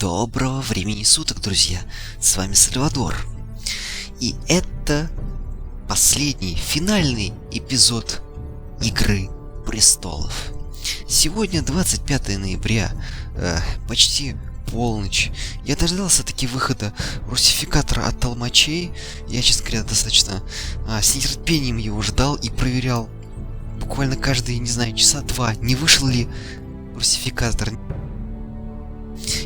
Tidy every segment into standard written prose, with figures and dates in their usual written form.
Доброго времени суток, друзья! С вами Сальвадор. И это последний, финальный эпизод Игры Престолов. Сегодня 25 ноября, почти полночь. Я дождался таки выхода русификатора от толмачей. Я, честно говоря, достаточно с нетерпением его ждал и проверял буквально каждые, не знаю, часа два, не вышел ли русификатор.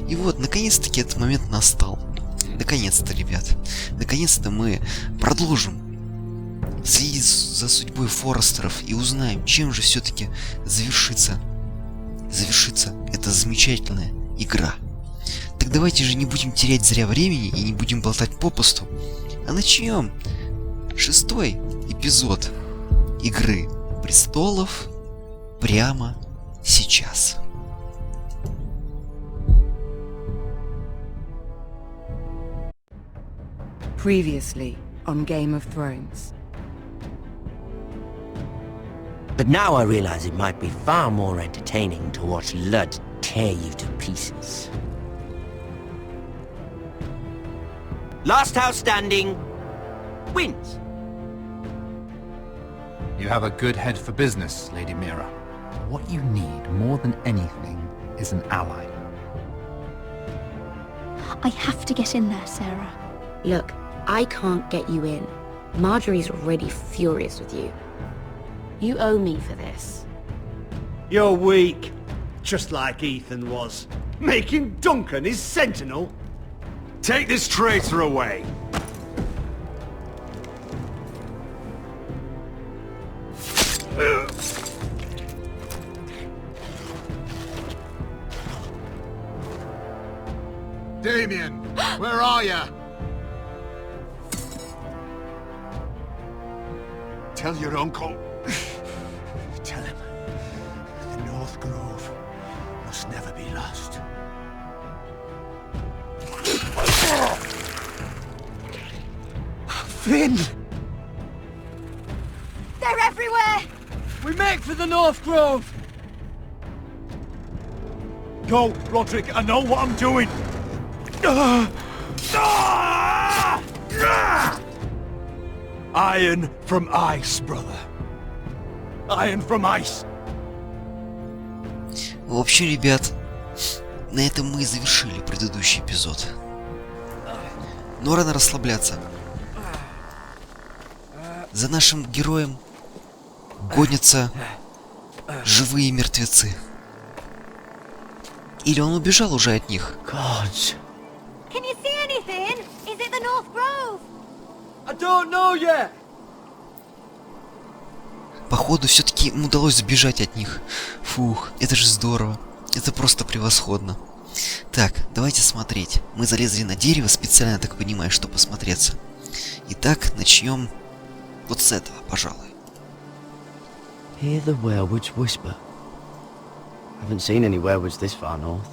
И вот, наконец-таки этот момент настал. Наконец-то, ребят. Наконец-то мы продолжим следить за судьбой Форестеров и узнаем, чем же все-таки завершится эта замечательная игра. Так давайте же не будем терять зря времени и не будем болтать попусту, а начнем 6-й эпизод Игры Престолов прямо сейчас. Previously on Game of Thrones. But now I realize it might be far more entertaining to watch Lud tear you to pieces. Last house standing wins. You have a good head for business, Lady Mira. What you need more than anything is an ally. I have to get in there, Sarah. Look, I can't get you in. Marjorie's already furious with you. You owe me for this. You're weak. Just like Ethan was. Making Duncan his sentinel. Take this traitor away. Damien, where are you? Tell your uncle. Tell him. The North Grove must never be lost. Finn! They're everywhere! We make for the North Grove! Go, Roderick, I know what I'm doing! Iron from ice, brother. Iron from ice. В общем, ребят, на этом мы и завершили предыдущий эпизод. Но рано расслабляться. За нашим героем гонятся живые мертвецы. Или он убежал уже от них? Gods. Can you see anything? Is it the North Grove? I don't know yet. Походу, все-таки им удалось сбежать от них. Фух, это же здорово. Это просто превосходно. Так, давайте смотреть. Мы залезли на дерево специально, так понимаю, чтобы посмотреться. Итак, начнем вот с этого, пожалуй. Hear the werewolves whisper. Haven't seen any werewolves this far north.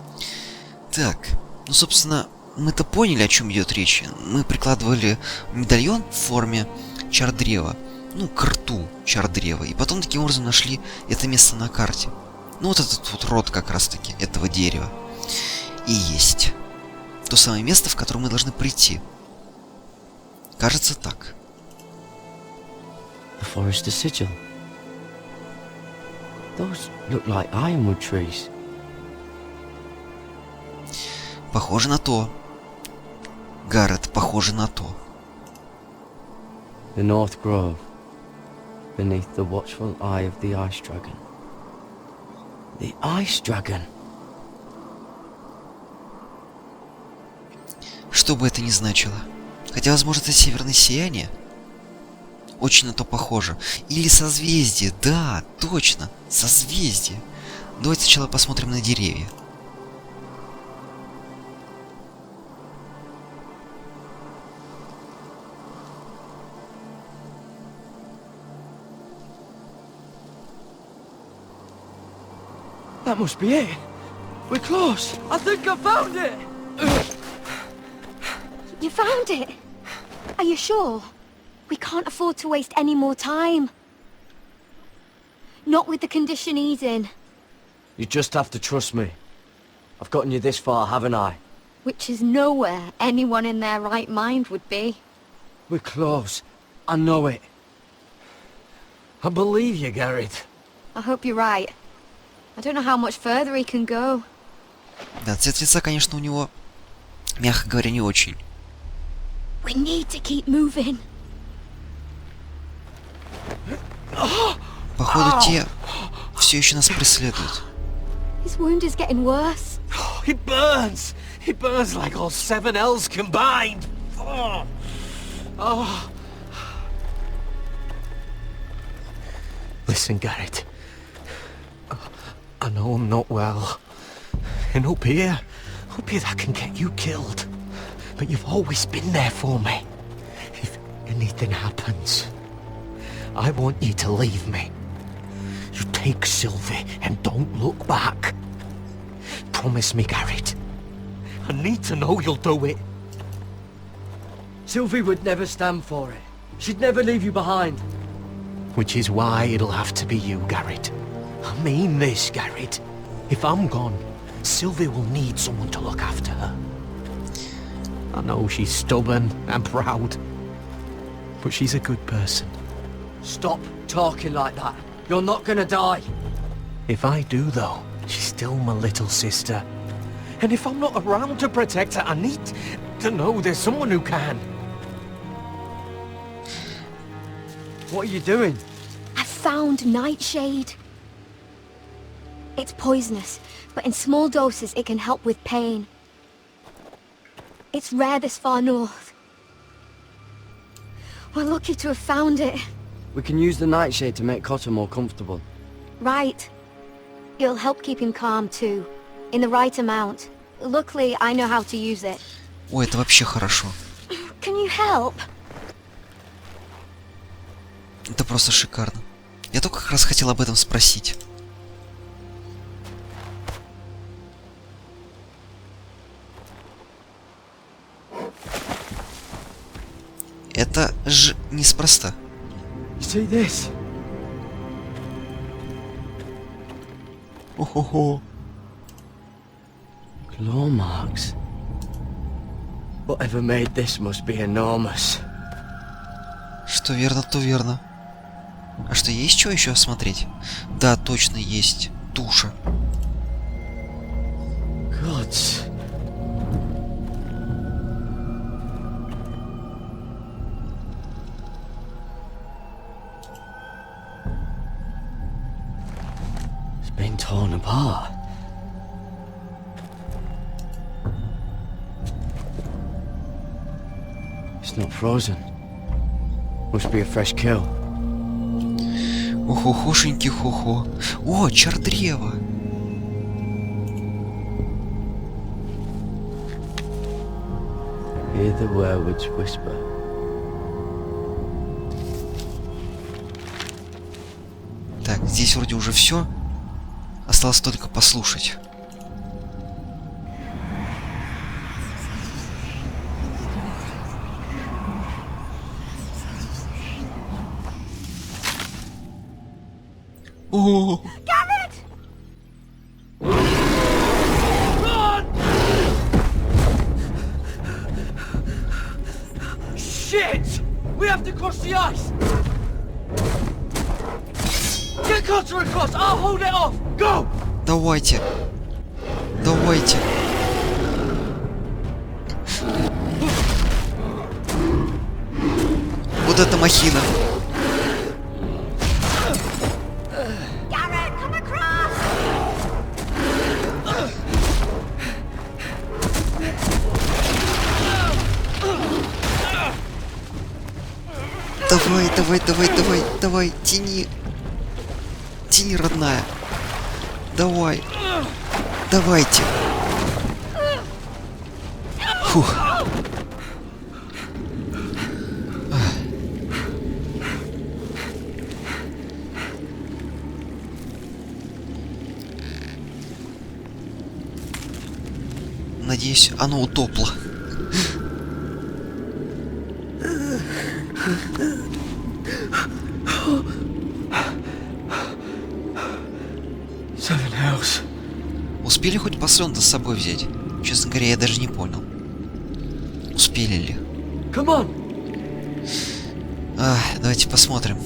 Так, ну, собственно, мы-то поняли, о чем идет речь. Мы прикладывали медальон в форме чар-древа, ну, к рту чар-древа, и потом таким образом нашли это место на карте. Ну, вот этот вот род как раз-таки этого дерева и есть то самое место, в которое мы должны прийти. Кажется, так. The forest is sigil. Those look like ironwood trees. Похоже на то. Гаррет, похоже на то. The North Grove, beneath the watchful eye of the Ice Dragon. The Ice Dragon. Что бы это ни значило. Хотя, возможно, это северное сияние. Очень на то похоже. Или созвездие. Да, точно. Созвездие. Давайте сначала посмотрим на деревья. That must be it. We're close. I think I found it. You found it? Are you sure? We can't afford to waste any more time. Not with the condition he's in. You just have to trust me. I've gotten you this far, haven't I? which is nowhere anyone in their right mind would be. We're close. I know it. I believe you, Garrett. I hope you're right. I don't know how much further he can go. Да, цвет лица, конечно, у него, мягко говоря, не очень. We need to keep moving. Походу, те все еще нас преследуют. His wound is getting worse. It burns! It burns like all 7 L's combined! Oh. Oh. Listen, Garrett. I know I'm not well. And up here that can get you killed. But you've always been there for me. If anything happens, I want you to leave me. You take Sylvie and don't look back. Promise me, Garrett. I need to know you'll do it. Sylvie would never stand for it. She'd never leave you behind. Which is why it'll have to be you, Garrett. I mean this, Garrett. If I'm gone, Sylvie will need someone to look after her. I know she's stubborn and proud, but she's a good person. Stop talking like that. You're not gonna die. If I do, though, she's still my little sister. And if I'm not around to protect her, I need to know there's someone who can. What are you doing? I found Nightshade. It's poisonous, but in small doses it can help with pain. It's rare this far north. We're lucky to have found it. We can use the nightshade to make Cotter more comfortable. Right. It'll help keep him calm too. In the right amount. Luckily, I know how to use it. Ой, это вообще хорошо. Can you help? Это просто шикарно. Я только как раз хотел об этом спросить. Это же неспроста. See this? Ого-го. Claw marks. Whatever made this must be enormous. Что верно, то верно. А что, есть что еще осмотреть? Да, точно есть. Туша. Gods. It's been torn apart. It's not frozen. Must be a fresh kill. Охо-хошеньки хо-хо. О, чар древа. Hear the werewolves whisper. Так, здесь вроде уже все. Осталось только послушать. О, Shit! We have to cross the ice! Get Cotter across! I'll hold it off! Go! давайте. Давайте. Вот это махина. Garrett, come across! Давай, давай, давай, давай, давай, тяни. Тяни, родная. Давай. Давайте. Фух. Надеюсь, оно утопло. Seven Hells. Успели хоть пасленда с собой взять? Честно говоря, я даже не понял, успели ли. Come on. Давайте посмотрим.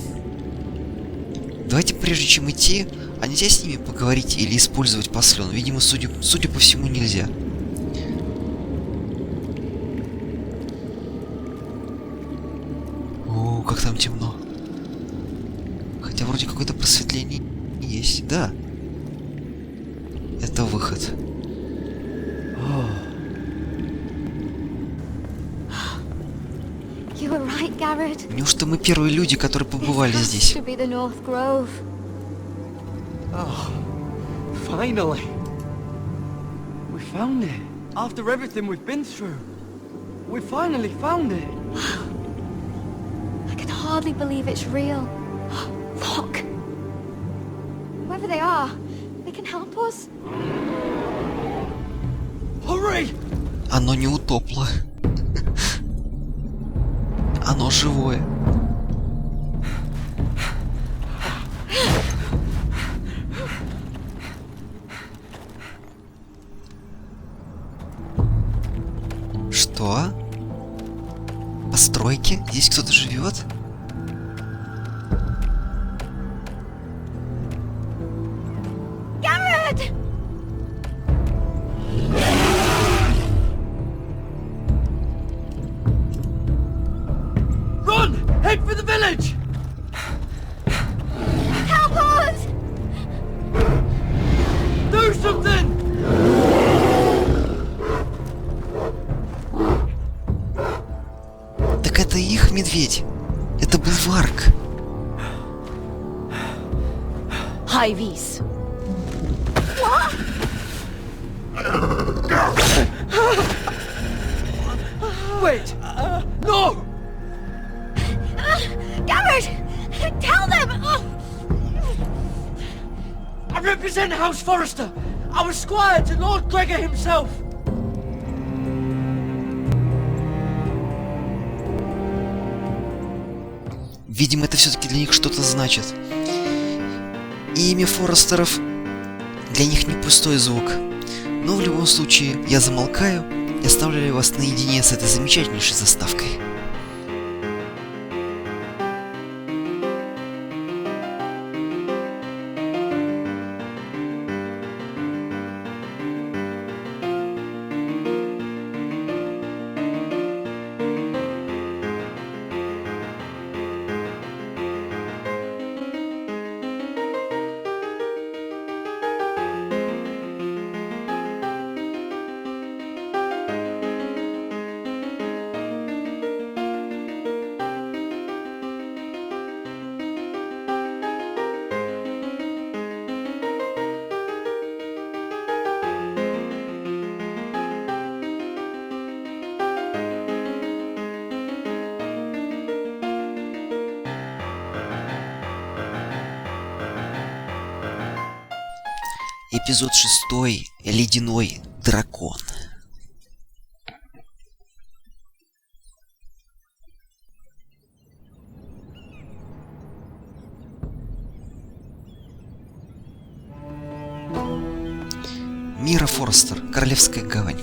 Давайте, прежде чем идти, а нельзя с ними поговорить или использовать послен? Видимо, судя по всему, нельзя. О, как там темно. Хотя вроде какое-то просветление есть. Да. Это выход. You were right, Garrett. Неужто мы первые люди, которые побывали This has здесь? to be the North Grove. Oh, finally. We found it. After everything we've been through. We finally found it. I can hardly believe it's real. Look. Whoever they are, they can help us. Hurry! Оно не утопло. Оно живое. Что? Постройки? Здесь кто-то живет? Garrett! Run! Head for the village! Help us! Do something! Так это их медведь. Это был Варк. Highvies. Wait! No! Garrett! Tell them! I represent House Forrester. I was squire to Lord Gregor himself. Видимо, это все-таки для них что-то значит. И имя Форестеров для них не пустой звук. Но в любом случае, я замолкаю и оставляю вас наедине с этой замечательнейшей заставкой. Эпизод 6. Ледяной дракон. Мира Форестер, Королевская гавань.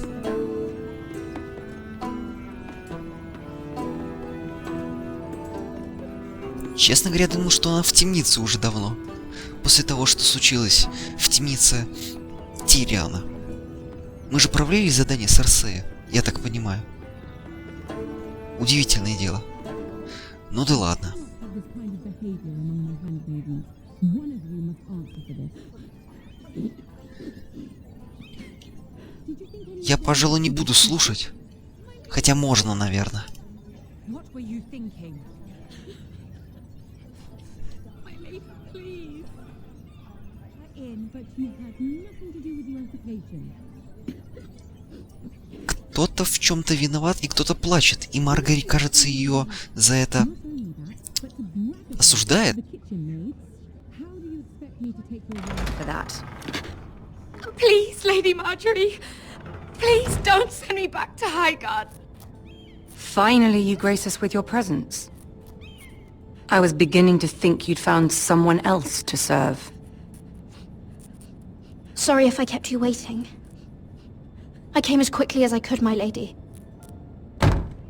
Честно говоря, думал, что она в темнице уже давно. После того, что случилось в темнице Тириана. Мы же провалили задание Серсея, я так понимаю. Удивительное дело. Ну да ладно. Я, пожалуй, не буду слушать. Хотя можно, наверное. Кто-то в чем-то виноват и кто-то плачет, и Маргари, кажется, ее за это осуждает. For that. Please, Lady Marjorie. Please don't send me back to Highgarden. Finally, you grace us with your presence. I was beginning to think you'd found someone else to serve. Sorry if I kept you waiting. I came as quickly as I could, my lady.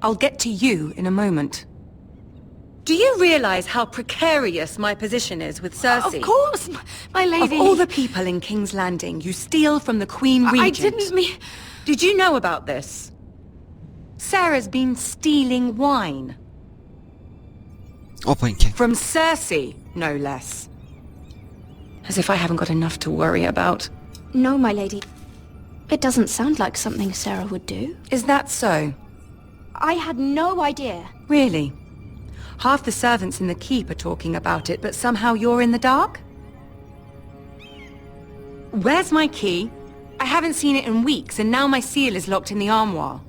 I'll get to you in a moment. Do you realize how precarious my position is with Cersei? Of course, my lady. Of all the people in King's Landing, you steal from the Queen Regent. I didn't mean... Did you know about this? Sarah's been stealing wine. Опаньки. From Cersei, no less. As if I haven't got enough to worry about. No, my lady. It doesn't sound like something Sarah would do. Is that so? I had no idea. Really? Half the servants in the keep are talking about it, but somehow you're in the dark? Where's my key? I haven't seen it in weeks, and now my seal is locked in the armoire.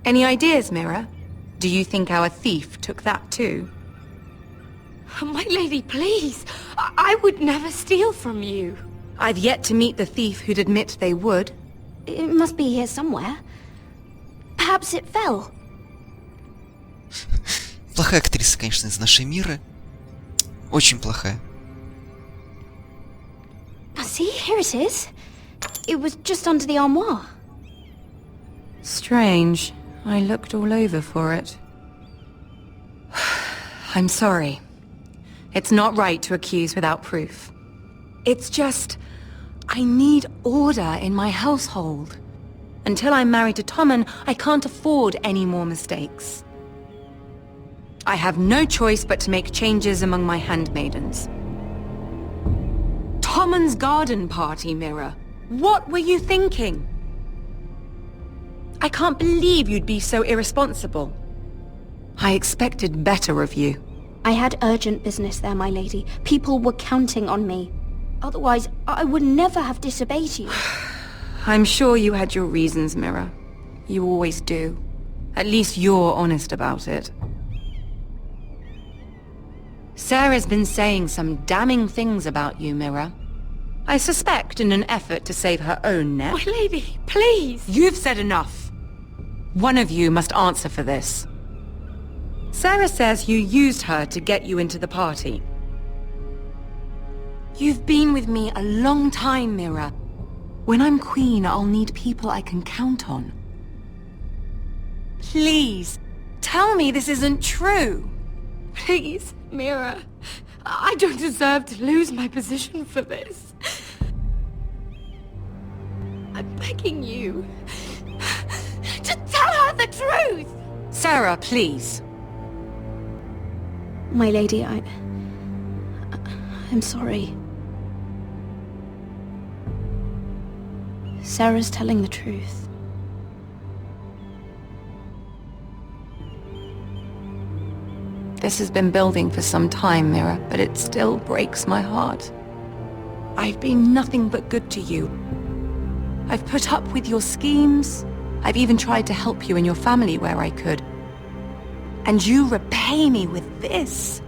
Any ideas, Mira? Do you think our thief took that too? My lady, please. I would never steal from you. I've yet to meet the thief who'd admit they would. It must be here somewhere. Perhaps it fell. Плохая актриса, конечно, из нашей Миры. Очень плохая. See, here it is. It was just under the armoire. Strange. I looked all over for it. I'm sorry. It's not right to accuse without proof. It's just... I need order in my household. Until I'm married to Tommen, I can't afford any more mistakes. I have no choice but to make changes among my handmaidens. Tommen's garden party, Mira. What were you thinking? I can't believe you'd be so irresponsible. I expected better of you. I had urgent business there, my lady. People were counting on me. Otherwise, I would never have disobeyed you. I'm sure you had your reasons, Mira. You always do. At least you're honest about it. Sarah's been saying some damning things about you, Mira. I suspect in an effort to save her own neck. My lady, please! You've said enough. One of you must answer for this. Sarah says you used her to get you into the party. You've been with me a long time, Mira. When I'm queen, I'll need people I can count on. Please, tell me this isn't true. Please, Mira. I don't deserve to lose my position for this. I'm begging you. Just tell her the truth! Sarah, please. My lady, I'm sorry. Sarah's telling the truth. This has been building for some time, Mira, but it still breaks my heart. I've been nothing but good to you. I've put up with your schemes. I've even tried to help you and your family where I could. And you repay me with this.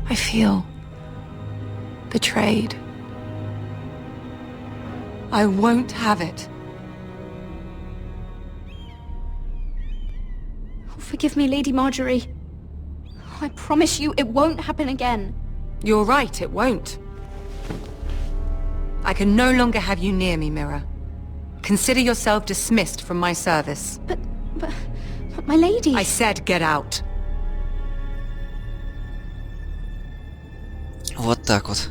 I feel betrayed. I won't have it. Forgive me, Lady Marjorie. I promise you it won't happen again. You're right, it won't. I can no longer have you near me, Mira. Consider yourself dismissed from my service. But my lady... I said get out. Вот так вот.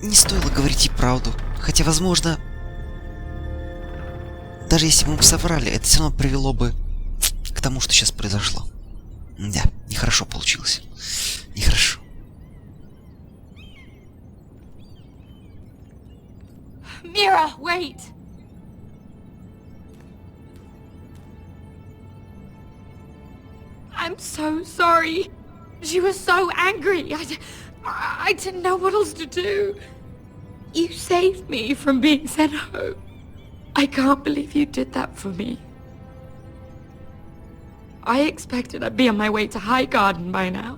Не стоило говорить ей правду. Хотя, возможно, даже если бы мы соврали, это все равно привело бы к тому, что сейчас произошло. Да, нехорошо получилось. Нехорошо. Mira, wait! I'm so sorry. She was so angry. I didn't know what else to do. You saved me from being sent home. I can't believe you did that for me. I expected I'd be on my way to Highgarden by now.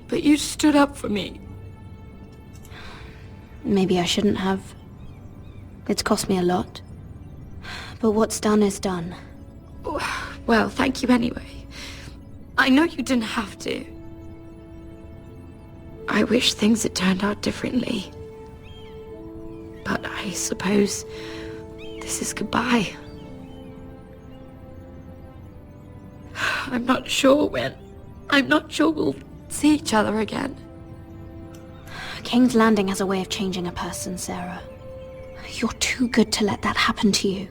But you stood up for me. Maybe I shouldn't have. It's cost me a lot. But what's done is done. Well, thank you anyway. I know you didn't have to. I wish things had turned out differently. But I suppose this is goodbye. I'm not sure when. I'm not sure we'll see each other again. King's Landing has a way of changing a person, Sarah. You're too good to let that happen to you.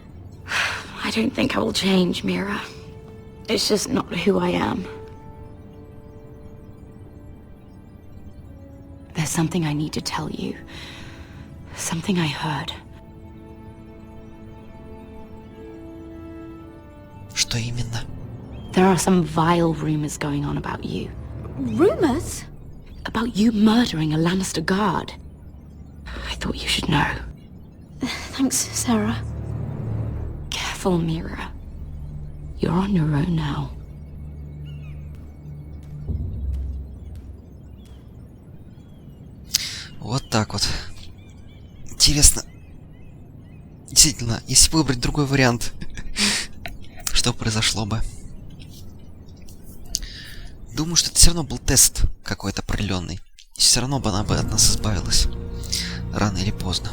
I don't think I will change, Mira. It's just not who I am. There's something I need to tell you. Something I heard. Что именно? There are some vile rumors going on about you. Rumors? About you murdering a Lannister guard. I thought you should know. Thanks, Sarah. Careful, Mira. You're on your own now. Вот так вот. Интересно. Действительно, если выбрать другой вариант, что произошло бы? Думаю, что это все равно был тест какой-то определенный. И все равно бы она бы от нас избавилась. Рано или поздно.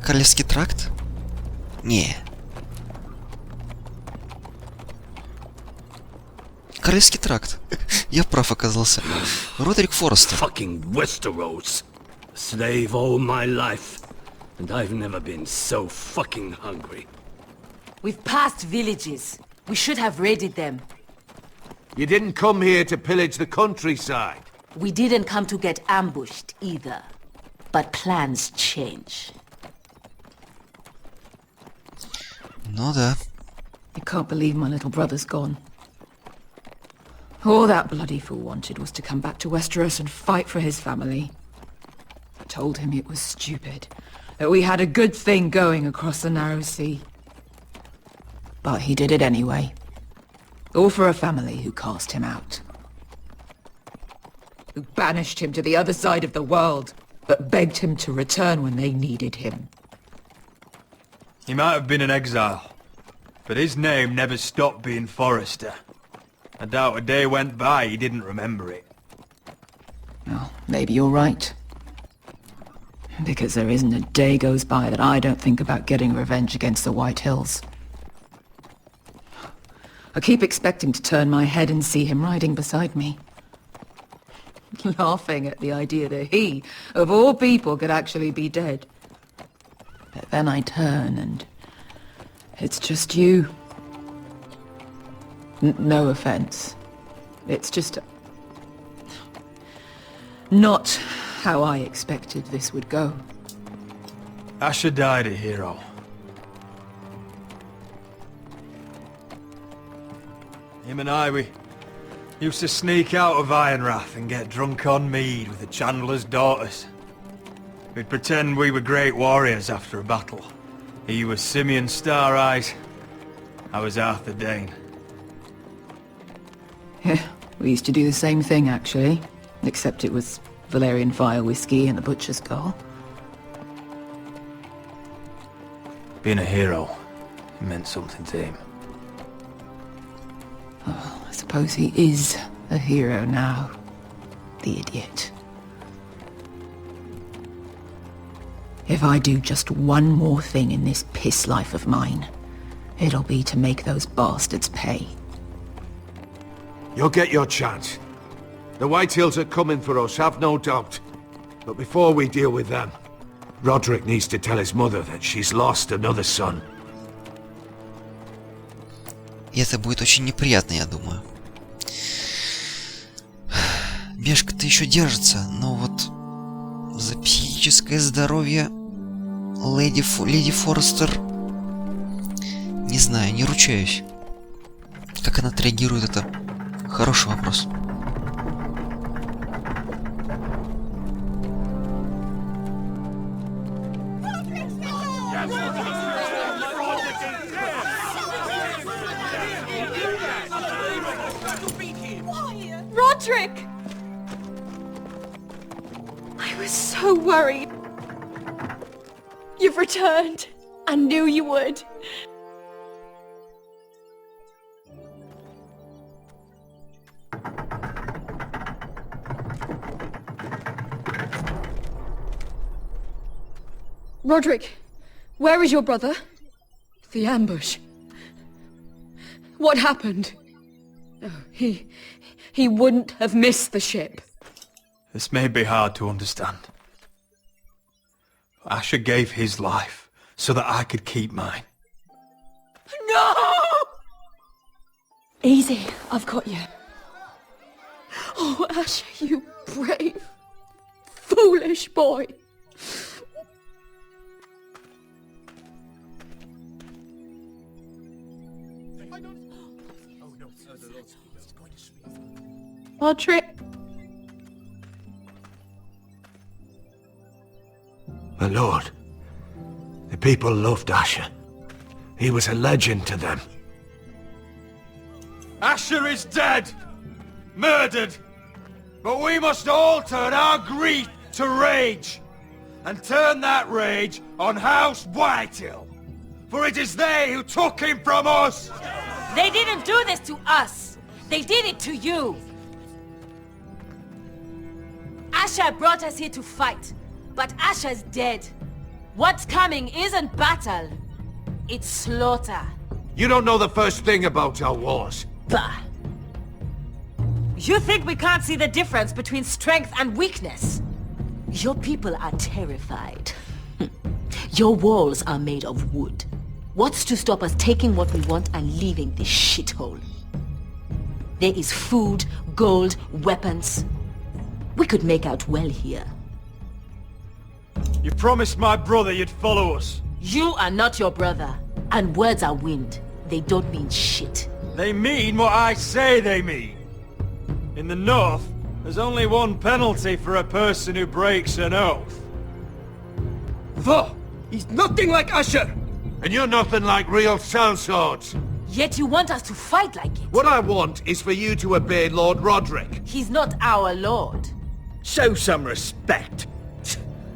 Королевский тракт? Не. Королевский тракт. Я прав оказался. Родерик Форестер. Fucking Westeros. Slave all my life. And I've never been so fucking hungry. We've passed villages. We should have raided them. You didn't come here to pillage the countryside. We didn't come to get ambushed either. But plans change. Ну да. I can't believe my little brother's gone. All that bloody fool wanted was to come back to Westeros and fight for his family. I told him it was stupid, that we had a good thing going across the narrow sea. But he did it anyway. All for a family who cast him out. Who banished him to the other side of the world, but begged him to return when they needed him. He might have been an exile, but his name never stopped being Forrester. I doubt a day went by he didn't remember it. Well, maybe you're right. Because there isn't a day goes by that I don't think about getting revenge against the White Hills. I keep expecting to turn my head and see him riding beside me. Laughing at the idea that he, of all people, could actually be dead. But then I turn and it's just you. No offense. It's just not how I expected this would go. Asher died a hero. Him and I, we used to sneak out of Ironrath and get drunk on mead with the Chandler's daughters. We'd pretend we were great warriors after a battle. He was Simeon Star-Eyes. I was Arthur Dane. Yeah, we used to do the same thing, actually. Except it was Valerian fire whiskey and the butcher's skull. Being a hero meant something to him. Oh, I suppose he is a hero now. The idiot. If I do just one more thing in this piss life of mine, it'll be to make those bastards pay. You'll get your chance. The White Hills are coming for us, have no doubt. But before we deal with them, Roderick needs to tell his mother that she's lost another son. И это будет очень неприятно, я думаю. Бешка-то еще держится, но вот за психическое здоровье леди Форестер, не знаю, не ручаюсь. Как она отреагирует, это хороший вопрос. Roderick! I was so worried. You've returned. I knew you would. Roderick, where is your brother? The ambush. What happened? Oh, he wouldn't have missed the ship. This may be hard to understand. But Asher gave his life so that I could keep mine. No! Easy, I've got you. Oh, Asher, you brave, foolish boy. Roderick. My lord, the people loved Asher. He was a legend to them. Asher is dead! Murdered! But we must all turn our grief to rage! And turn that rage on House Whitehill! For it is they who took him from us! They didn't do this to us! They did it to you! Asher brought us here to fight, but Asher's dead. What's coming isn't battle, it's slaughter. You don't know the first thing about our wars. Bah! You think we can't see the difference between strength and weakness? Your people are terrified. Your walls are made of wood. What's to stop us taking what we want and leaving this shithole? There is food, gold, weapons. We could make out well here. You promised my brother you'd follow us. You are not your brother. And words are wind. They don't mean shit. They mean what I say they mean. In the North, there's only one penalty for a person who breaks an oath. Though, he's nothing like Asher! And you're nothing like real sellswords. Yet you want us to fight like it. What I want is for you to obey Lord Roderick. He's not our lord. Show some respect.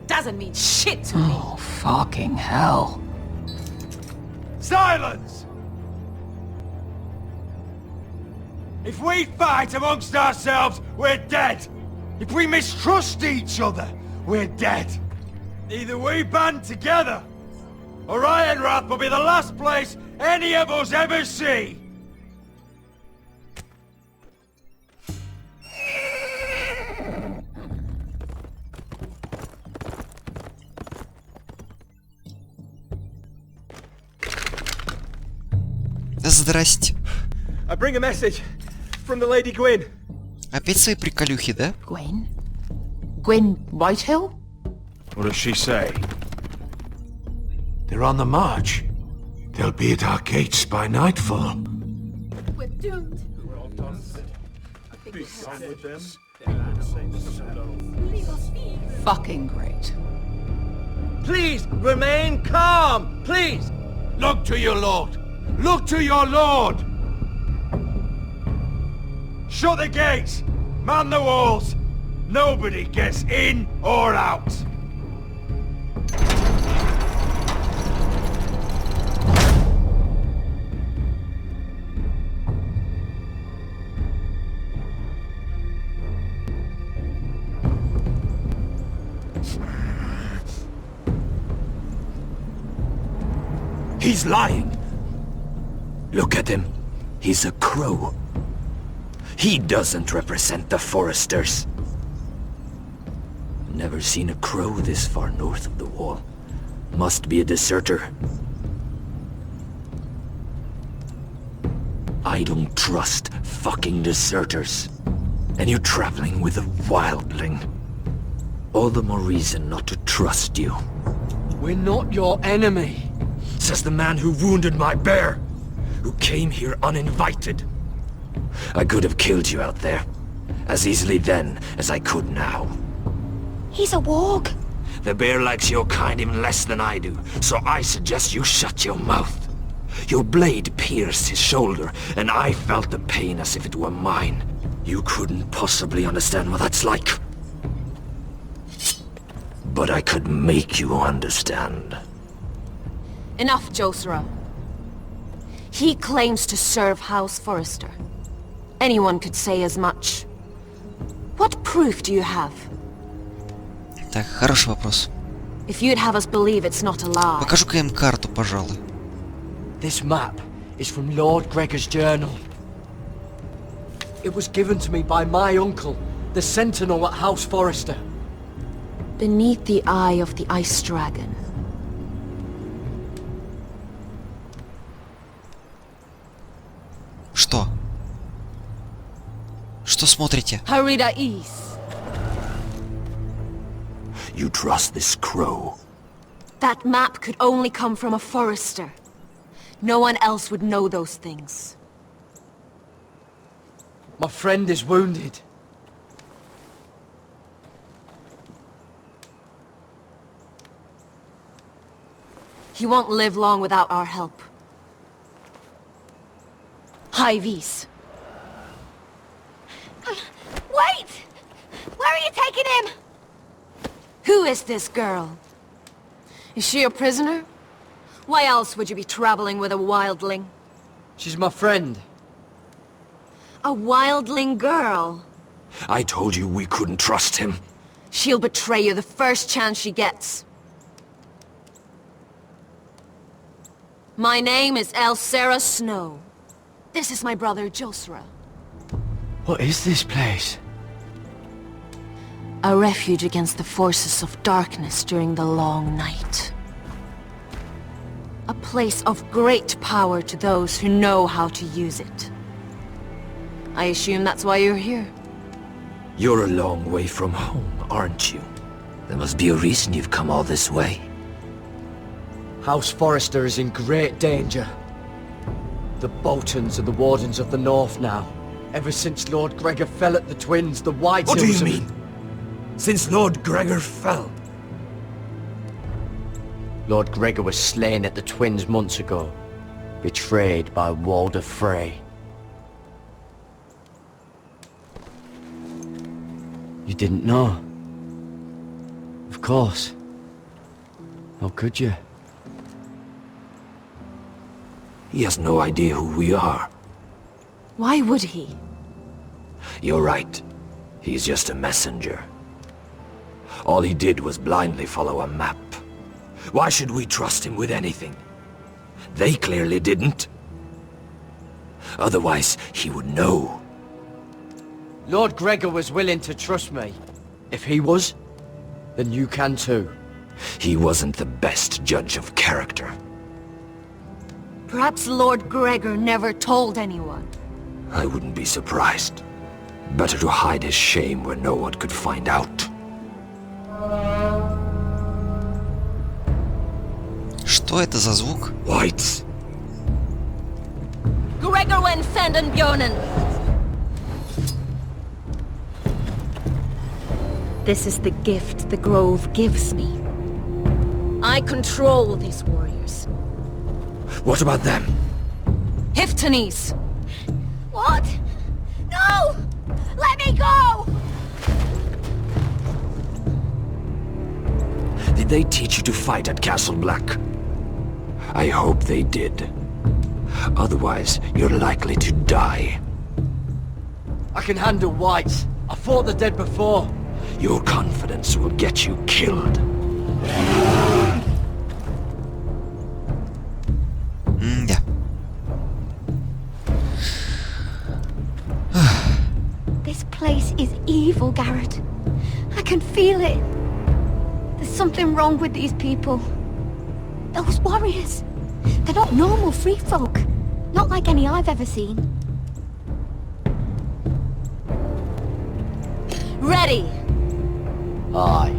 Doesn't mean shit to me. Oh, fucking hell. Silence! If we fight amongst ourselves, we're dead. If we mistrust each other, we're dead. Either we band together, or Ironwrath will be the last place any of us ever see. Здрасте. I bring a message from the Lady Gwyn. Опять свои приколюхи, да? Gwen? Gwen Whitehill? What does she say? They're on the march. They'll be at our gates by nightfall. We're doomed. Fucking great. Please, remain calm! Please! Look to your lord! Look to your lord! Shut the gates! Man the walls! Nobody gets in or out! He's lying. Look at him. He's a crow. He doesn't represent the Foresters. Never seen a crow this far north of the wall. Must be a deserter. I don't trust fucking deserters. And you're traveling with a wildling. All the more reason not to trust you. We're not your enemy. Says the man who wounded my bear. Who came here uninvited. I could have killed you out there. As easily then as I could now. He's a warg. The bear likes your kind even less than I do, so I suggest you shut your mouth. Your blade pierced his shoulder, and I felt the pain as if it were mine. You couldn't possibly understand what that's like. But I could make you understand. Enough, Josera. He claims to serve House Forrester. Anyone could say as much. What proof do you have? Так, хороший вопрос. If you'd have us believe it's not a lie. Покажу-ка им карту, пожалуй. This map is from Lord Gregor's journal. It was given to me by my uncle, the Sentinel at House Forrester. Beneath the eye of the Ice Dragon. Что? Что смотрите? Harida East. You trust this crow? That map could only come from a Forrester. No one else would know those things. My friend is wounded. He won't live long without our help. High Vis. Wait! Where are you taking him? Who is this girl? Is she a prisoner? Why else would you be traveling with a wildling? She's my friend. A wildling girl? I told you we couldn't trust him. She'll betray you the first chance she gets. My name is Elsera Snow. This is my brother Josra. What is this place? A refuge against the forces of darkness during the long night. A place of great power to those who know how to use it. I assume that's why you're here. You're a long way from home, aren't you? There must be a reason you've come all this way. House Forrester is in great danger. The Boltons are the Wardens of the North now. Ever since Lord Gregor fell at the Twins, the White What do Hills you have- mean? Since Lord Gregor fell? Lord Gregor was slain at the Twins months ago. Betrayed by Walder Frey. You didn't know? Of course. How could you? He has no idea who we are. Why would he? You're right. He's just a messenger. All he did was blindly follow a map. Why should we trust him with anything? They clearly didn't. Otherwise, he would know. Lord Gregor was willing to trust me. If he was, then you can too. He wasn't the best judge of character. Perhaps Lord Gregor never told anyone. I wouldn't be surprised. Better to hide his shame where no one could find out. Что это за звук? Whites. Gregor wen fenden bjonen. This is the gift the Grove gives me. I control these warriors. What about them? Hiftanes! What? No! Let me go! Did they teach you to fight at Castle Black? I hope they did. Otherwise, you're likely to die. I can handle whites. I fought the dead before. Your confidence will get you killed. Да. This place is evil, Garrett. I can feel it. There's something wrong with these people. Those warriors. They're not normal free folk. Not like any I've ever seen. Ready! Aye.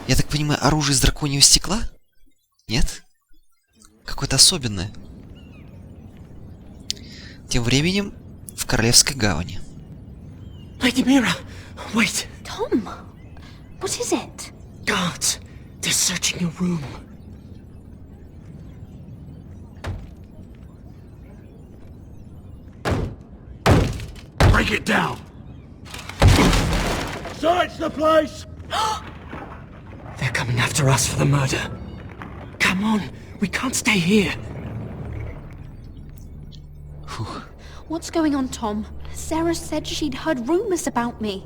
Я так понимаю, оружие из драконьего стекла? Нет? Какое-то особенное. Тем временем в Королевской гавани. Lady Mira, wait. Tom, what is it? Guards, they're searching your room. Break it down! Search the place! They're coming after us for the murder. Come on, we can't stay here. What's going on, Tom? Sarah said she'd heard rumors about me.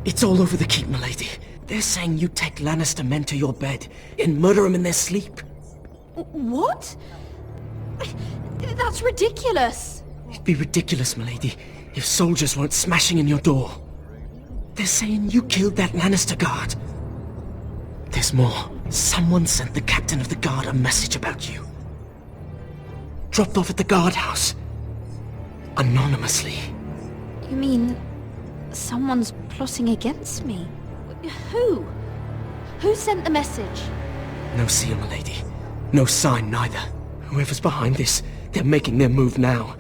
It's all over the keep, milady. They're saying you take Lannister men to your bed and murder them in their sleep. What? That's ridiculous. It'd be ridiculous, milady, if soldiers weren't smashing in your door. They're saying you killed that Lannister guard. There's more. Someone sent the captain of the guard a message about you. Dropped off at the guardhouse. Anonymously. You mean someone's plotting against me? Who? Who sent the message? No seal, milady. No sign, neither. Whoever's behind this, they're making their move now.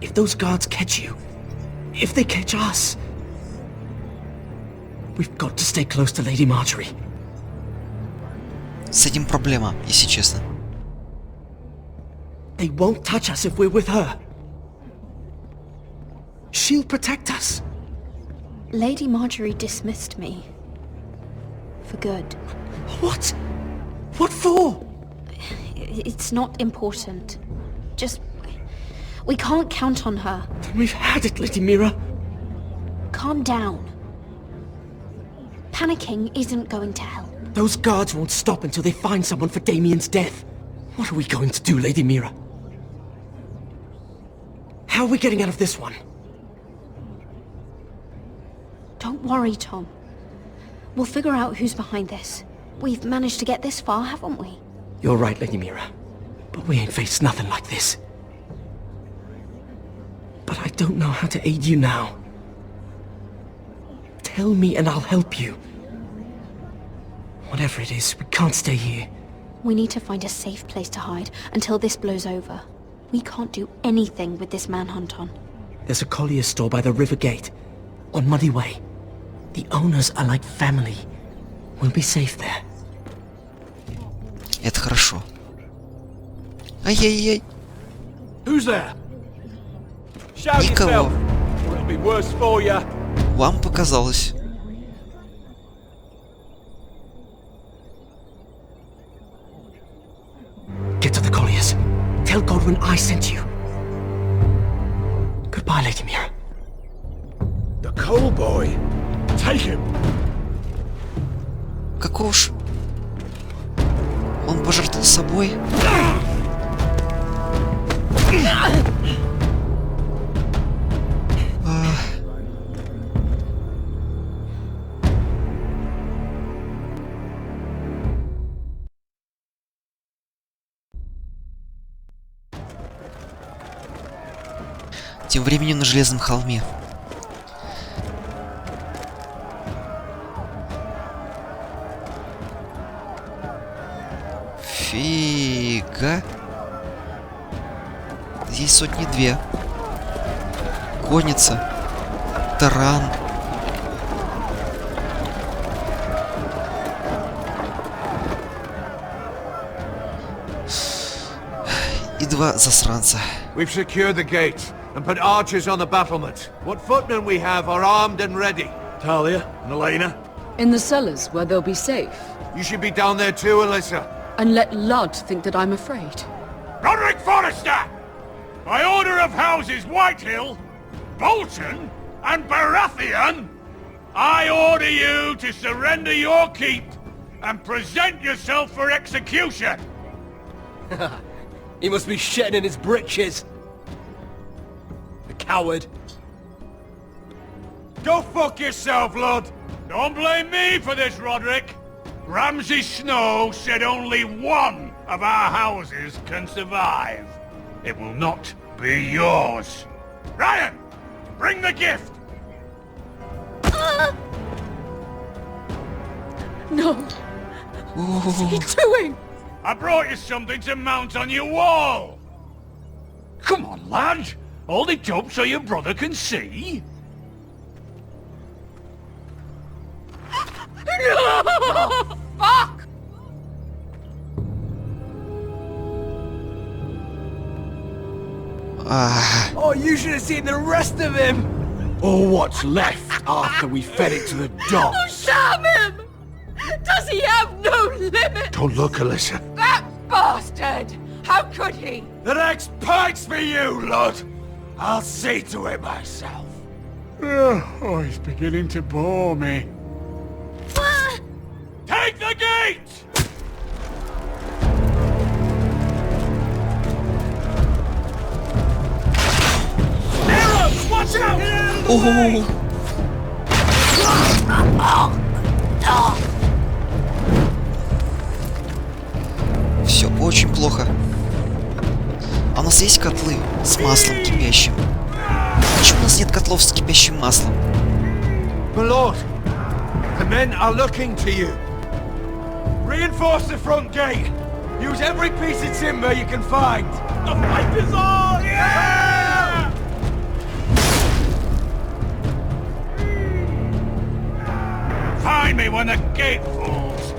If those guards catch you, if they catch us, we've got to stay close to Lady Marjorie. С этим проблема, если честно. They won't touch us if we're with her. She'll protect us. Lady Marjorie dismissed me. For good. What? What for? It's not important. Just... we can't count on her. Then we've had it, Lady Mira. Calm down. Panicking isn't going to help. Those guards won't stop until they find someone for Damien's death. What are we going to do, Lady Mira? How are we getting out of this one? Don't worry, Tom. We'll figure out who's behind this. We've managed to get this far, haven't we? You're right, Lady Mira. But we ain't faced nothing like this. But I don't know how to aid you now. Tell me and I'll help you. Whatever it is, we can't stay here. We need to find a safe place to hide until this blows over. We can't do anything with this manhunt on. There's a collier's store by the river gate, on Muddy Way. The owners are like family. We'll be safe there. Это хорошо. Ай-яй-яй. Who's there? Никого. It'll be worse for you. Вам показалось. Get to the colliers. Tell Godwin I sent you. Goodbye, Lady Mira. The coal boy. Take him. Какого ж... Он пожертвовал собой? Тем временем на Железном холме. Фига. Здесь сотни две. Конница. Таран. И два засранца. We've secured the gate and put archers on the battlement. What footmen we have are armed and ready. Talia and Elena? In the cellars, where they'll be safe. You should be down there too, Alyssa. And let Ludd think that I'm afraid. Roderick Forrester! By order of Houses Whitehill, Bolton, and Baratheon, I order you to surrender your keep and present yourself for execution! He must be shitting in his britches. The coward. Go fuck yourself, Lud! Don't blame me for this, Roderick! Ramsay Snow said only one of our houses can survive. It will not be yours. Ryan! Bring the gift! No! What's he doing? I brought you something to mount on your wall! Come on, lad! Hold it up so your brother can see! No! Fuck! Oh, you should have seen the rest of him! Or what's left after we fed it to the dogs. Damn him! Does he have no limit? Don't look, Alyssa. That bastard! How could he? The next pike's for you, Lud! I'll see to it myself. Oh, it's beginning to bore me. Take the gate! Arrows! Watch out! Все очень плохо. А у нас есть котлы с маслом кипящим? Почему у нас нет котлов с кипящим маслом? My lord, the men are looking to you. Reinforce the front gate. Use every piece of timber you can find. The fight is on! Yeah! Find me when the gate falls.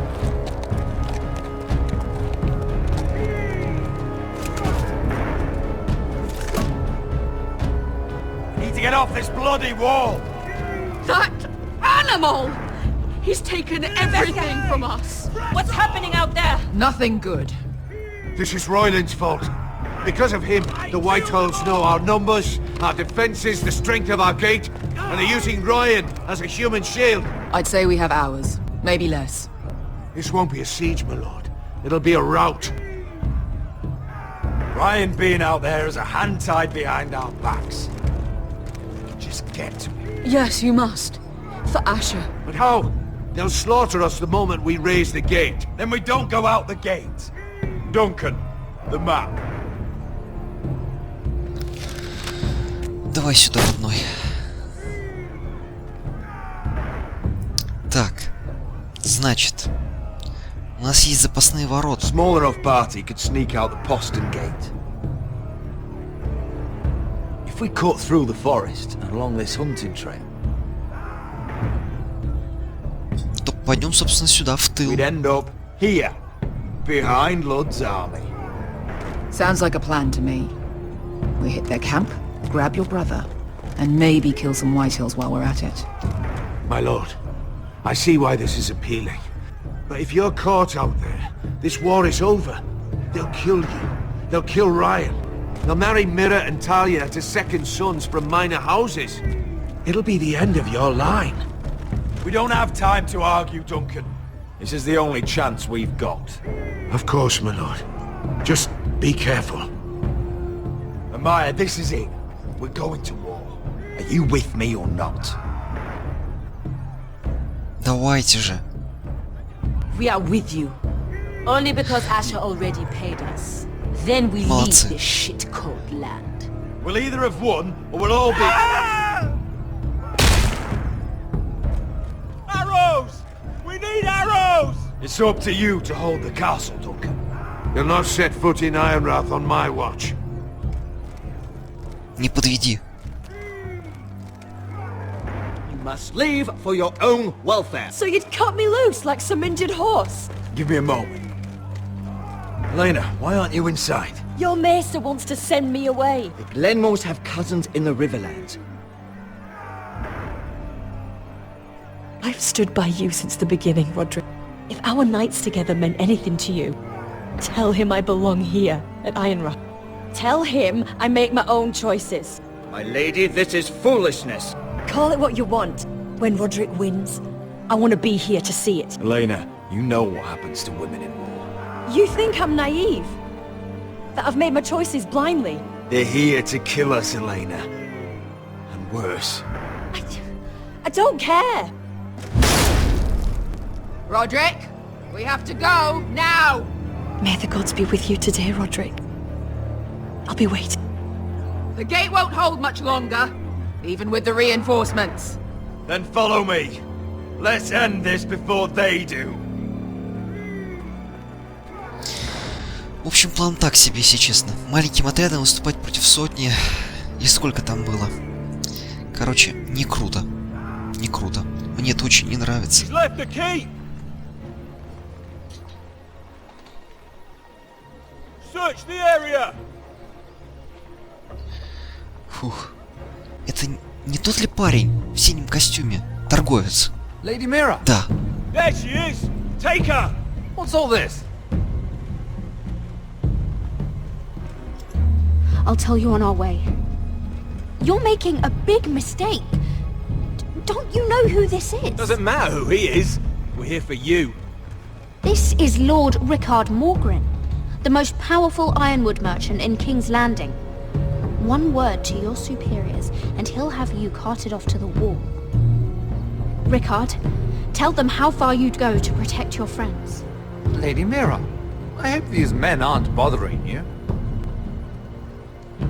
We need to get off this bloody wall. That animal! He's taken everything from us. What's happening out there? Nothing good. This is Royland's fault. Because of him, the Whitehills know our numbers, our defenses, the strength of our gate, and they're using Ryan as a human shield. I'd say we have hours, maybe less. This won't be a siege, my lord. It'll be a rout. Ryan being out there is a hand tied behind our backs. Just get to him. Yes, you must. For Asher. But how? They'll slaughter us the moment we raise the gate. Then we don't go out the gate. Duncan, the map. Давай сюда, родной. Так, значит, у нас есть запасные ворота. Small enough party could sneak out the postern gate. If we cut through the forest and along this hunting trail, то пойдем, собственно, сюда, в тыл. we'd end up here, behind Lud's army. Sounds like a plan to me. We hit their camp, grab your brother, and maybe kill some Whitehills while we're at it. My lord, I see why this is appealing. But if you're caught out there, this war is over. They'll kill you. They'll kill Ryan. They'll marry Mira and Talia to second sons from minor houses. It'll be the end of your line. We don't have time to argue, Duncan. This is the only chance we've got. Of course, my lord. Just be careful. Amaya, this is it. We're going to war. Are you with me or not? Давайте же. We are with you. Only because Asher already paid us. Then we Молодцы. leave this shit-cold land. We'll either have won, or we'll all be... Arrows! We need arrows! It's up to you to hold the castle, Duncan. You'll not set foot in Ironrath on my watch. Не подведи. You must leave for your own welfare. So you'd cut me loose like some injured horse? Give me a moment. Elena, why aren't you inside? Your maester wants to send me away. The Glenmores have cousins in the Riverlands. I've stood by you since the beginning, Roderick. If our nights together meant anything to you, tell him I belong here at Ironrath. Tell him I make my own choices. My lady, this is foolishness. Call it what you want. When Roderick wins, I want to be here to see it. Elena, you know what happens to women in war. You think I'm naive? That I've made my choices blindly? They're here to kill us, Elena. And worse. I don't care. Roderick, we have to go, now! May the gods be with you today, Roderick. I'll be waiting. The gate won't hold much longer, even with the reinforcements. Then follow me. Let's end this before they do. В общем, план так себе, если честно. Маленьким отрядом выступать против сотни. Или сколько там было. Короче, не круто. Не круто. Мне это очень не нравится. Фух. Это не тот ли парень в синем костюме? Торговец. Lady Mira. Да. There she is. Take her. What's all this? I'll tell you on our way. You're making a big mistake. Don't you know who this is? Doesn't matter who he is. We're here for you. This is Lord Rickard Morgren, the most powerful ironwood merchant in King's Landing. One word to your superiors, and he'll have you carted off to the wall. Rickard, tell them how far you'd go to protect your friends. Lady Mira, I hope these men aren't bothering you.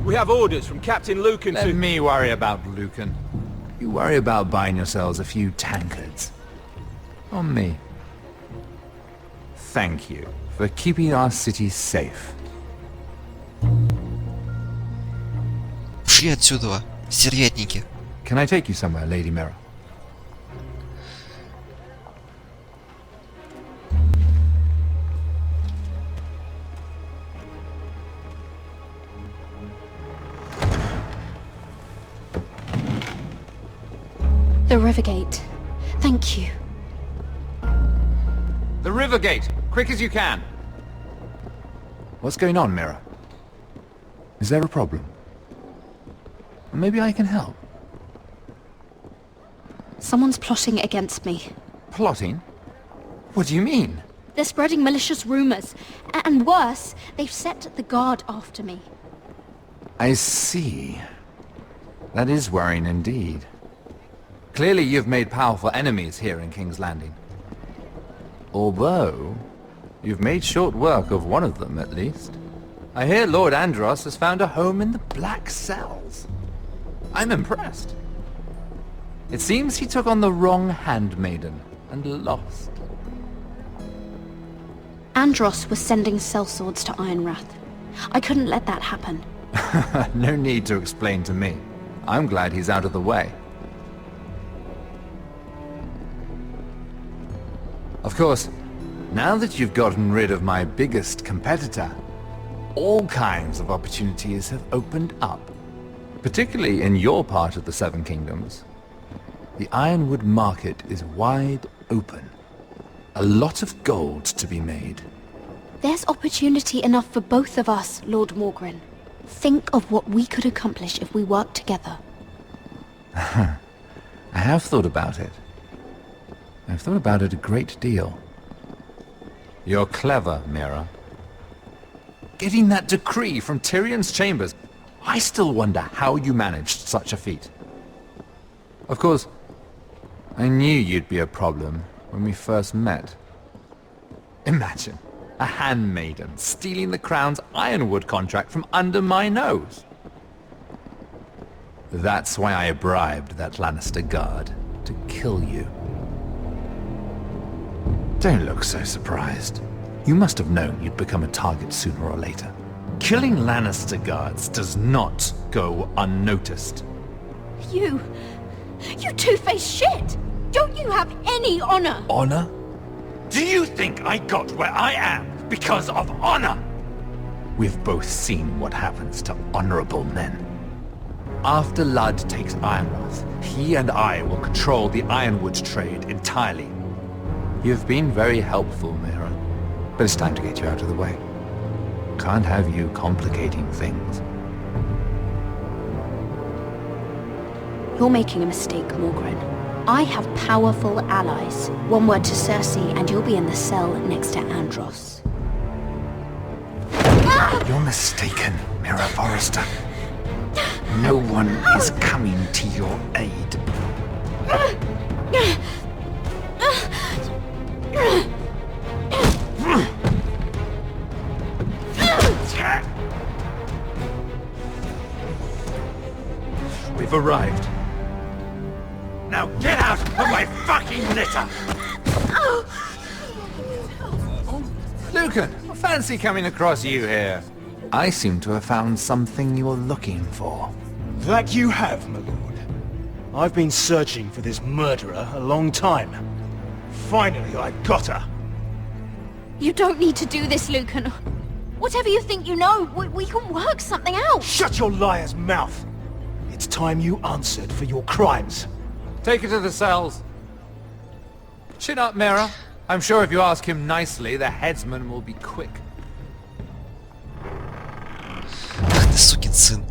We have orders from Captain Lucan Let to... me worry about Lucan. You worry about buying yourselves a few tankards. On me. Thank you for keeping our city safe. Ушли отсюда, стервятники. Can I take you somewhere, Lady Mira? The Rivergate. Thank you. The Rivergate! Quick as you can! What's going on, Mira? Is there a problem? Maybe I can help. Someone's plotting against me. Plotting? What do you mean? They're spreading malicious rumors. And worse, they've set the guard after me. I see. That is worrying indeed. Clearly you've made powerful enemies here in King's Landing. Although, you've made short work of one of them at least. I hear Lord Andros has found a home in the Black Cells. I'm impressed. It seems he took on the wrong handmaiden and lost. Andros was sending sellswords to Ironrath. I couldn't let that happen. No need to explain to me. I'm glad he's out of the way. Of course, now that you've gotten rid of my biggest competitor, all kinds of opportunities have opened up. Particularly in your part of the Seven Kingdoms. The ironwood market is wide open. A lot of gold to be made. There's opportunity enough for both of us, Lord Morgren. Think of what we could accomplish if we worked together. I have thought about it. I've thought about it a great deal. You're clever, Mira. Getting that decree from Tyrion's chambers, I still wonder how you managed such a feat. Of course, I knew you'd be a problem when we first met. Imagine a handmaiden stealing the crown's ironwood contract from under my nose. That's why I bribed that Lannister guard to kill you. Don't look so surprised. You must have known you'd become a target sooner or later. Killing Lannister guards does not go unnoticed. You two-faced shit! Don't you have any honor? Honor? Do you think I got where I am because of honor? We've both seen what happens to honorable men. After Ludd takes Ironrath, he and I will control the ironwood trade entirely. You've been very helpful, Mira, but it's time to get you out of the way. Can't have you complicating things. You're making a mistake, Morgren. I have powerful allies. One word to Cersei and you'll be in the cell next to Andros. You're mistaken, Mira Forrester. No one is coming to your aid. We've arrived. Now get out of my fucking litter! Lucan, I fancy coming across you here. I seem to have found something you're looking for. That you have, my lord. I've been searching for this murderer a long time. Finally, I got her. You don't need to do this, Lucan. Whatever you think you know, we can work something out. Shut your liar's mouth. It's time you answered for your crimes. Take her to the cells. Chin up, Mira. I'm sure if you ask him nicely, the headsman will be quick. Ах ты, сукин сын.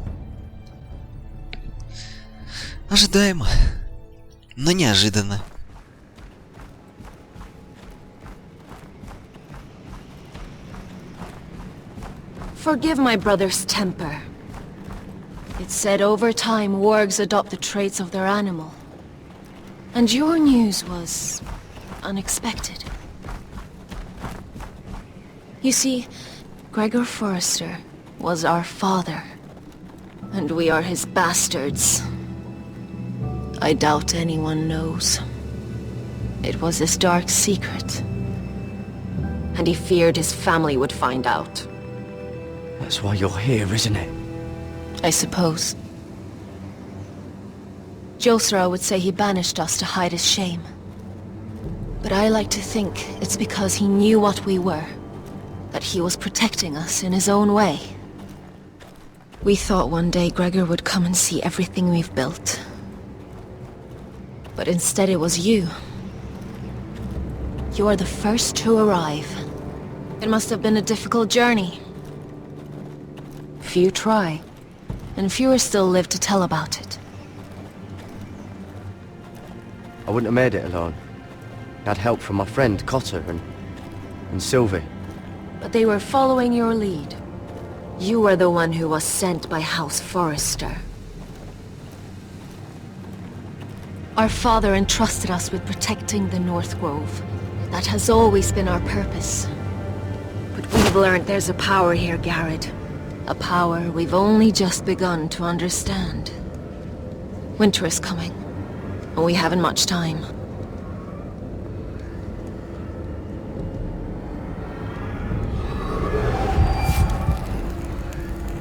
Ожидаемо, но неожиданно. Forgive my brother's temper. It's said over time wargs adopt the traits of their animal. And your news was unexpected. You see, Gregor Forrester was our father, and we are his bastards. I doubt anyone knows. It was his dark secret, and he feared his family would find out. That's why you're here, isn't it? I suppose. Josra would say he banished us to hide his shame. But I like to think it's because he knew what we were, that he was protecting us in his own way. We thought one day Gregor would come and see everything we've built. But instead it was you. You are the first to arrive. It must have been a difficult journey. Few try, and fewer still live to tell about it. I wouldn't have made it alone. I had help from my friend Cotter and Sylvie. But they were following your lead. You were the one who was sent by House Forrester. Our father entrusted us with protecting the North Grove. That has always been our purpose. But we've learned there's a power here, Garrett. A power we've only just begun to understand. Winter is coming, and we haven't much time.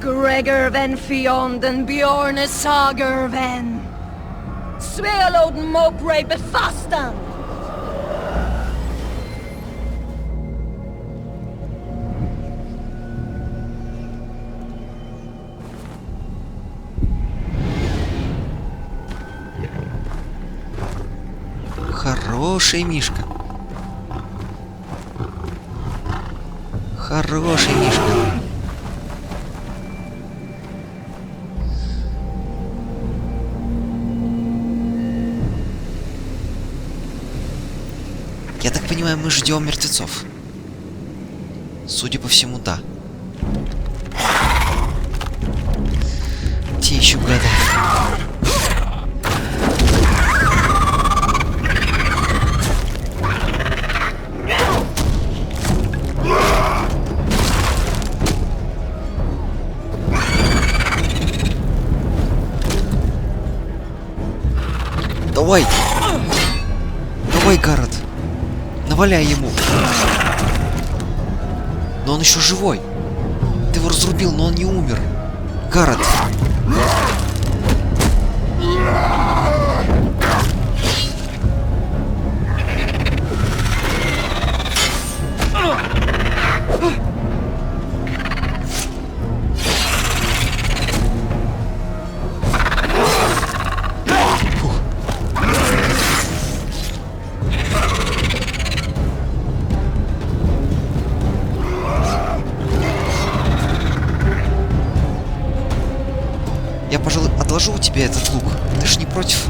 Gregor ven Fionden Bjorne Sager ven. Svealoden Mopre befastan. Хороший Мишка. Хороший Мишка. Я так понимаю, мы ждем мертвецов. Судя по всему, да. Те еще гады. Давай! Давай, Гаррет! Наваляй ему! Но он еще живой! Ты его разрубил, но он не умер! Гаррет! Я, пожалуй, отложу у тебя этот лук. Ты ж не против?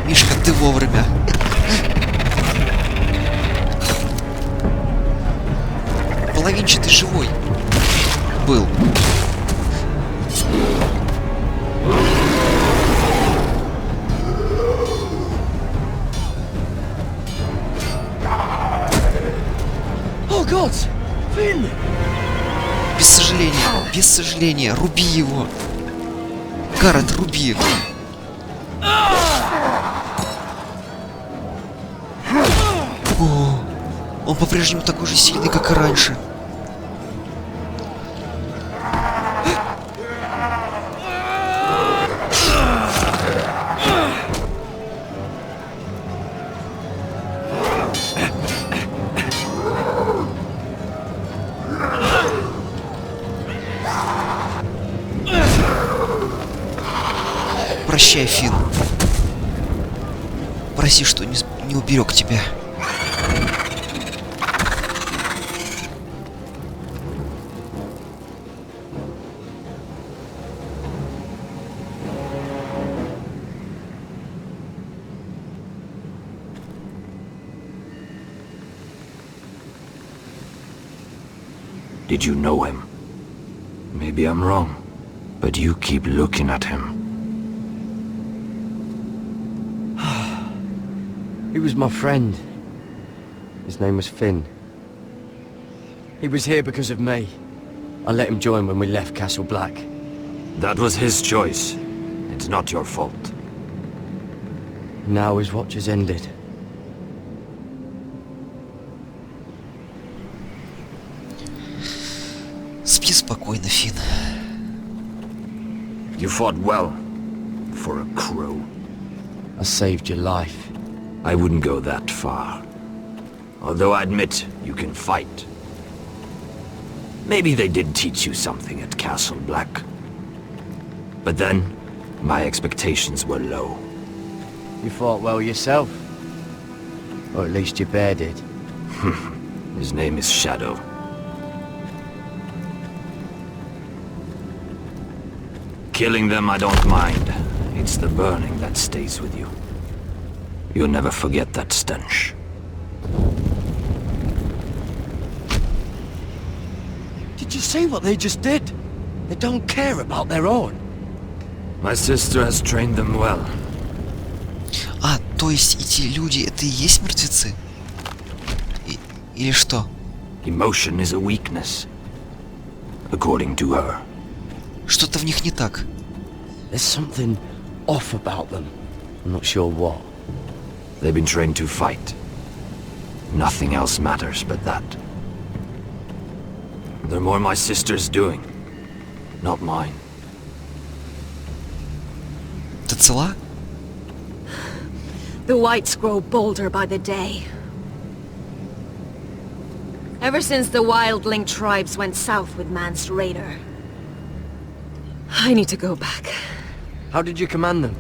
Мишка, ты вовремя. Половинчатый живой был. Без сожаления, руби его. Гаррет, руби. О, он по-прежнему такой же сильный, как и раньше. Прощай, Финн. Прости, что не уберег тебя. Did you know him? Maybe I'm wrong, but you keep looking at him. He was my friend. His name was Finn. He was here because of me. I let him join when we left Castle Black. That was his choice. It's not your fault. Now his watch has ended. Спи спокойно, Финн. You fought well. For a crow. I saved your life. I wouldn't go that far. Although I admit you can fight. Maybe they did teach you something at Castle Black. But then, my expectations were low. You fought well yourself. Or at least your bear did. His name is Shadow. Killing them I don't mind. It's the burning that stays with you. You'll never forget that stench. Did you see what they just did? They don't care about their own. My sister has trained them well. А, то есть эти люди, это и есть мертвецы? Или что? Emotion is a weakness. According to her. Что-то в них не так. There's something off about them. I'm not sure what. They've been trained to fight. Nothing else matters but that. They're more my sister's doing, not mine. Ты цела? The whites grow bolder by the day. Ever since the wildling tribes went south with Mance Raider. I need to go back. How did you command them?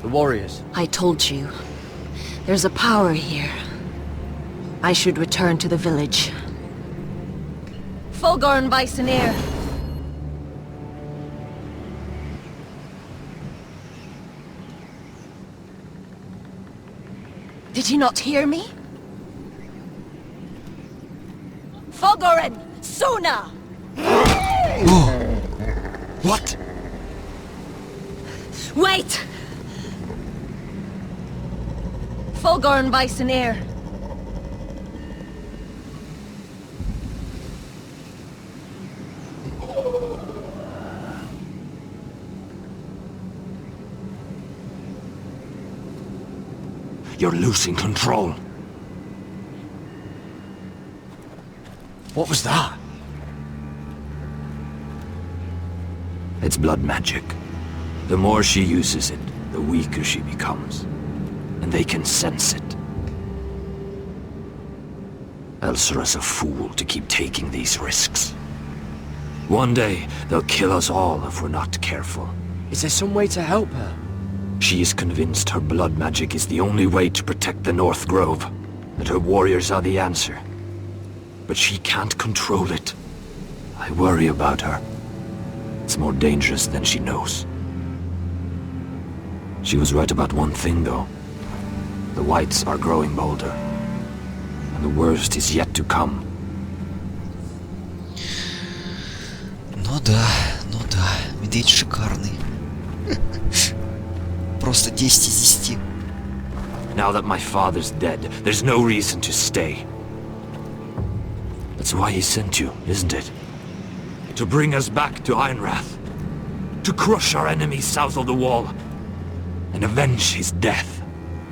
The warriors? I told you. There's a power here. I should return to the village. Fulgorn Bisoneer. Did you not hear me? Fulgorn! Sona! What? Wait! Fulgorn Bisoneer. You're losing control. What was that? It's blood magic. The more she uses it, the weaker she becomes. And they can sense it. Elsera's a fool to keep taking these risks. One day, they'll kill us all if we're not careful. Is there some way to help her? She is convinced her blood magic is the only way to protect the North Grove, that her warriors are the answer. But she can't control it. I worry about her. It's more dangerous than she knows. She was right about one thing, though. The whites are growing bolder. And the worst is yet to come. Ну да. Медведь шикарный. Просто 10 из 10. Now that my father's dead, there's no reason to stay. That's why he sent you, isn't it? To bring us back to Ironrath. To crush our enemies south of the wall. And avenge his death.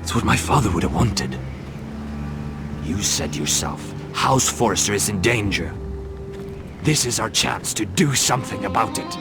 It's what my father would have wanted. You said yourself, House Forrester is in danger. This is our chance to do something about it.